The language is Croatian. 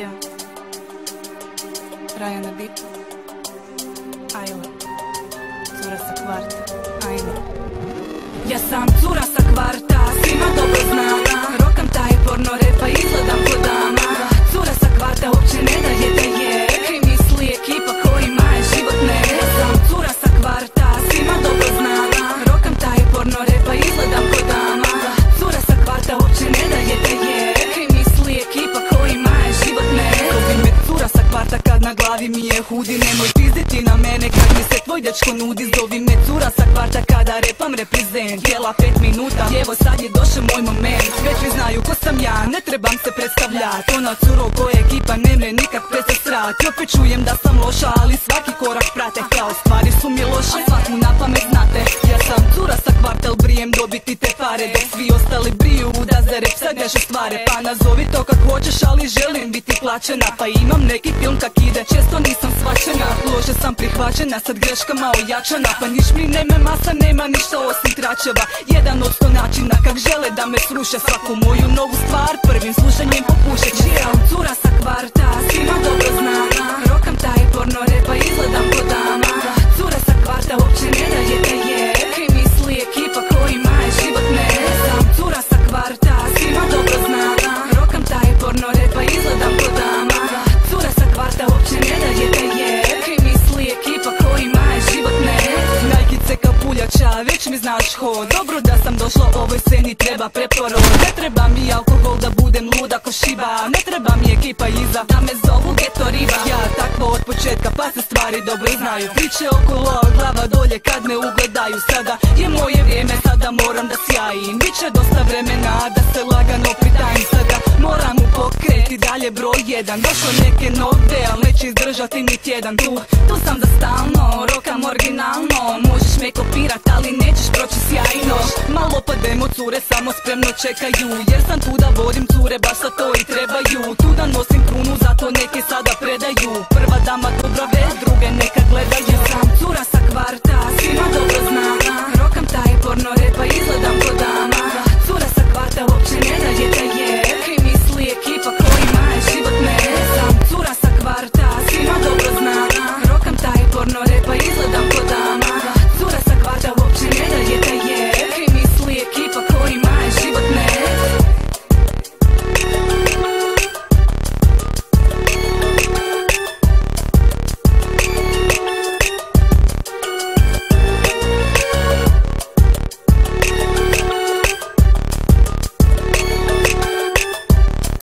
Ja, Raja na bitu, Ajla, cura sa kvarta, ajme. Ja sam cura sa kvarta, svima dobro znana, rokam taj porno repa, izgledam ko dama. Cura sa kvarta uopće ne daje da je, i misli ekipa kojima je život ne. Ja sam cura sa kvarta, svima dobro znana, rokam taj porno repa, izgledam ko dama. Cura sa kvarta uopće ne daje da je, i misli ekipa kojima je život ne. Zovi me cura sa kvarta kad na glavi mi je hudi, nemoj pizditi na mene kad mi se tvoj dečko nudi. Zovi me cura sa kvarta kada repam reprezent, jela 5 minuta, evo sad je došao moj moment. Već mi znaju ko sam ja, ne trebam se predstavljat, ona curo koja ekipa ne mre nikak prese srat. I opet čujem da sam loša, ali svaki korak prate, kao stvari su mi loše, svaku na pamet znate. Ja sam cura sa kvarta, al brijem dobiti te pare, dok svi ostali briju da za rep sad vežu stvare. Pa nazovi to kak hoćeš, ali želim biti plaćena, pa imam neki film kak ide, često nisam shvaćena. Loše sam prihvaćena, sad greškama ojačana, pa niš mi neme masa, nema ništa osim tračeva. Jedan od 100 načina kak žele da me sruše, svaku moju novu stvar prvim slušanjem popušeć. Ja sam cura sa kvarta, svima dobro znana, rokam taj porno repa, izgledam ko dama. Cura sa kvarta uopće ne daje da je, i misli ekipa kojima je život ne. Ja sam cura sa kvarta, svima dobro znana, rokam taj porno repa, izgledam ko dama. Cura sa kvarta uopće ne daje da je, i misli ekipa kojima je život ne. Najkice kapuljača, već mi znaš ho, dobro da sam došla ovoj sceni, treba preporod. Ne treba mi alkohol da budem luda ko šiba, ne treba mi ekipa iza da me zovu geto riba. Ja takva od početka pa se stvari dobro znaju, priče okolo, glava dolje kad me ugledaju. Sada je moje vrijeme, sada moram da sjajim, biće dosta vremena da se lagano pritajim. Sada moram u pokret i dalje broj 1, došlo neke nove, al neće izdržati ni tjedan. Tu sam za stalno, rokam originalno, možeš me kopirat ali nećeš proći sjajno. Malo pa demo cure samo spremno čekaju, jer sam tu da vodim cure, baš sa to i trebaju. Tu da nosim krunu, zato neke sada predaju. Prva dama